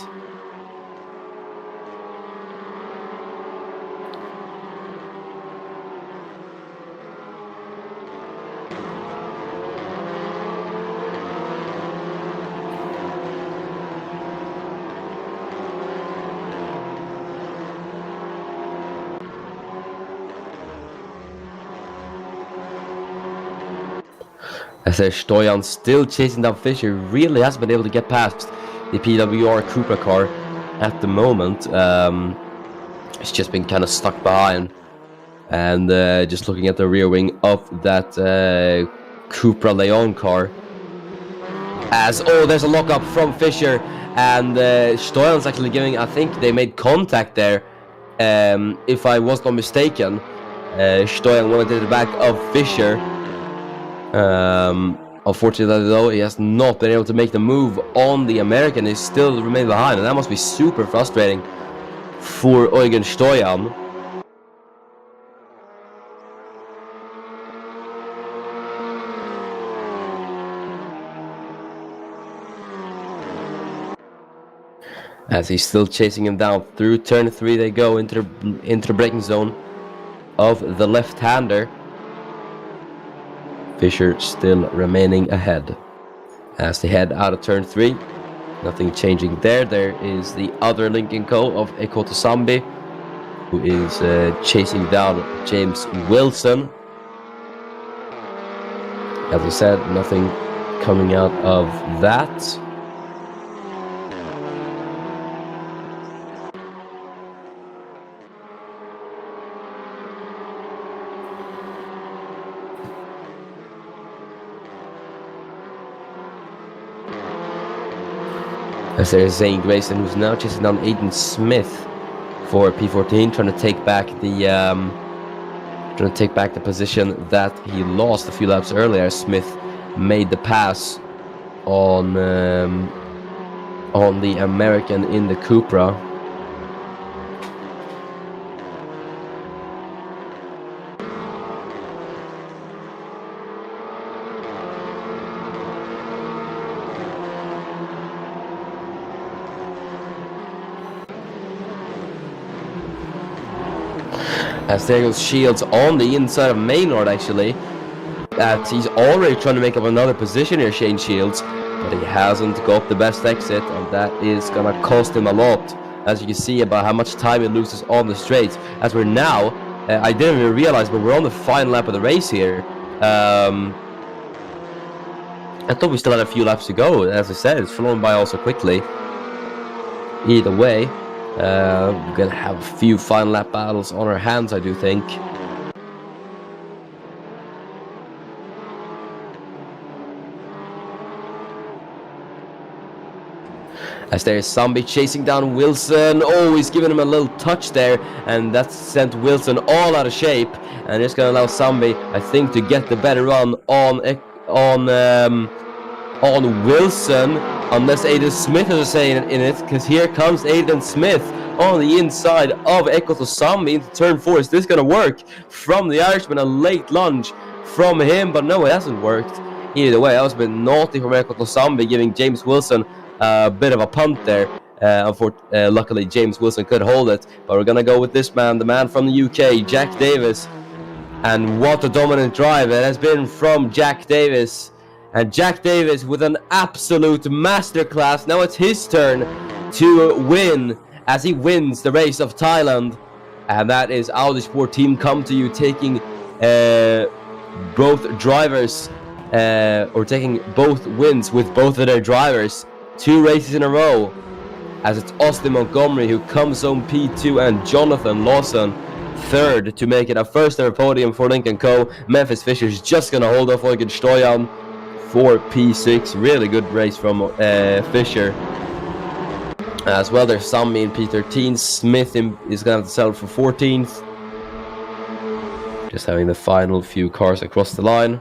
As there's Stoyan still chasing down Fisher, really hasn't been able to get past the PWR Cupra car at the moment. It's just been kind of stuck behind, and just looking at the rear wing of that Cupra Leon car. As there's a lockup from Fisher, and Stoyan's actually giving. I think they made contact there, if I was not mistaken. Stoyan went to the back of Fisher. Unfortunately though, he has not been able to make the move on the American. He's still remained behind, and that must be super frustrating for Eugen Stoyan. As he's still chasing him down through turn 3, they go into the braking zone of the left-hander. Fisher still remaining ahead. As they head out of turn 3, nothing changing there. There is the other Lincoln Co. of Eko Tosambi, who is chasing down James Wilson. As I said, nothing coming out of that. As there's Zane Grayson, who's now chasing down Aiden Smith for P14, trying to take back the Trying to take back the position that he lost a few laps earlier. Smith made the pass on the American in the Cupra. As there goes Shields on the inside of Maynard, actually. As he's already trying to make up another position here, Shane Shields. But he hasn't got the best exit, and that is going to cost him a lot. As you can see about how much time he loses on the straights. As we're now, I didn't even realize, but we're on the final lap of the race here. I thought we still had a few laps to go. As I said, it's flown by also quickly. Either way, we're going to have a few final lap battles on our hands, I do think. As there is Sambi chasing down Wilson. Oh, he's giving him a little touch there, and that's sent Wilson all out of shape. And it's going to allow Sambi, I think, to get the better run on Wilson, unless Aiden Smith is saying in it, because here comes Aiden Smith on the inside of Ekoto Sambi into turn 4. Is this going to work from the Irishman? A late lunge from him, but no, it hasn't worked. Either way, that was a bit naughty from Ekoto Sambi, giving James Wilson a bit of a punt there. Luckily, James Wilson could hold it, but we're going to go with this man, the man from the UK, Jack Davis. And what a dominant drive it has been from Jack Davis. And Jack Davis with an absolute masterclass. Now it's his turn to win as he wins the race of Thailand. And that is Audi Sport Team come to you, taking both drivers, or taking both wins with both of their drivers. 2 races in a row, as it's Austin Montgomery who comes on P2 and Jonathan Lawson third to make it a first ever podium for Lincoln Co. Memphis Fisher's just going to hold off Eugen Stoyan for P6. Really good race from Fisher. As well, there's Sammy in P13. Smith is going to have to settle for 14th. Just having the final few cars across the line.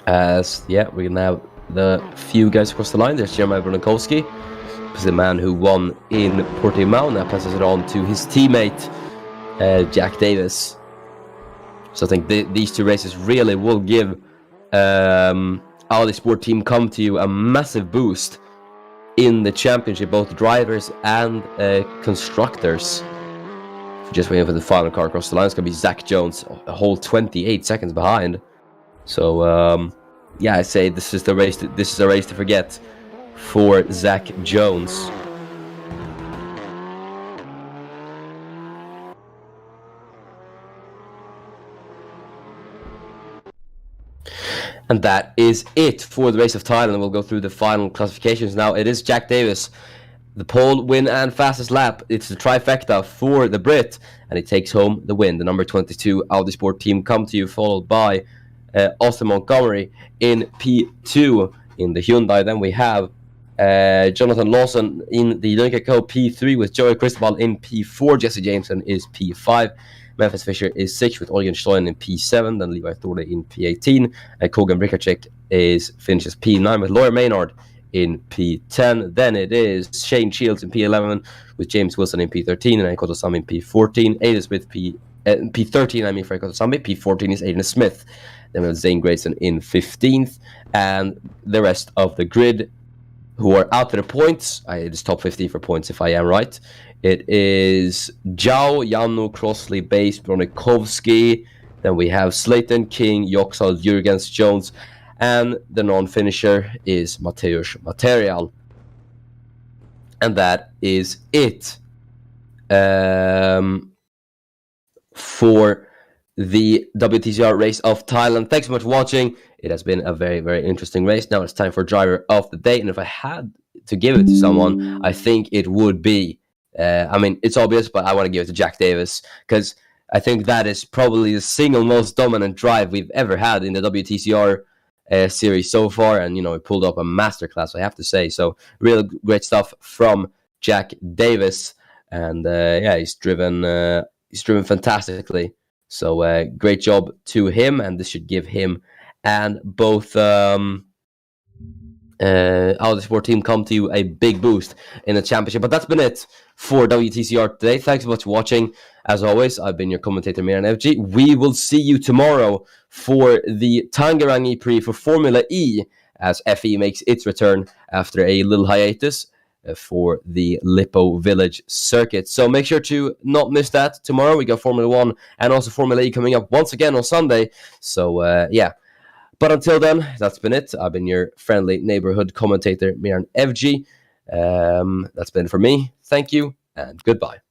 As, yeah, we're going to have the few guys across the line. There's Jeremiah Brunikowski, who's the man who won in Portimao. Now passes it on to his teammate, Jack Davis. So I think these 2 races really will give Audi Sport Team come to you a massive boost in the championship, both drivers and constructors. Just waiting for the final car across the line. It's going to be Zach Jones, a whole 28 seconds behind. So yeah, I say this is the race. This is a race to forget for Zach Jones. And that is it for the race of Thailand. We'll go through the final classifications now. It is Jack Davis, the pole, win, and fastest lap. It's the trifecta for the Brit, and he takes home the win. The number 22 Audi Sport Team come to you, followed by Austin Montgomery in P2 in the Hyundai. Then we have Jonathan Lawson in the Lincoln Co. P3 with Joey Cristobal in P4. Jesse Jameson is P5. Memphis Fisher is 6th with Eugen Stoyan in P7. Then Levi Thorley in P18. And Kogan Brikacek finishes P9 with Laura Maynard in P10. Then it is Shane Shields in P11 with James Wilson in P13 and Ekoto Sam in P14. Aiden Smith P13, for Ekoto Sambi. P14 is Aiden Smith. Then we have Zane Grayson in 15th. And the rest of the grid who are out to the points. It is top 15 for points if I am right. It is Zhao, Yanu, Crossley, Base, Bronikovsky. Then we have Slayton, King, Yoxall, Jurgens, Jones. And the non-finisher is Mateusz Material. And that is it for the WTCR race of Thailand. Thanks so much for watching. It has been a very, very interesting race. Now it's time for driver of the day. And if I had to give it to someone, I think it would be, it's obvious, but I want to give it to Jack Davis, because I think that is probably the single most dominant drive we've ever had in the WTCR series so far, and he pulled up a masterclass, I have to say. So real great stuff from Jack Davis, and he's driven fantastically. So great job to him, and this should give him and both Autosport team come to you a big boost in the championship. But that's been it for WTCR today. Thanks so much for watching. As always, I've been your commentator, Miran FG. We will see you tomorrow for the Tangerang Prix for Formula E, as FE makes its return after a little hiatus for the Lippo Village circuit. So make sure to not miss that. Tomorrow we got Formula 1 and also Formula E coming up once again on Sunday. So but until then, that's been it. I've been your friendly neighborhood commentator, Miran FG. That's been it for me. Thank you and goodbye.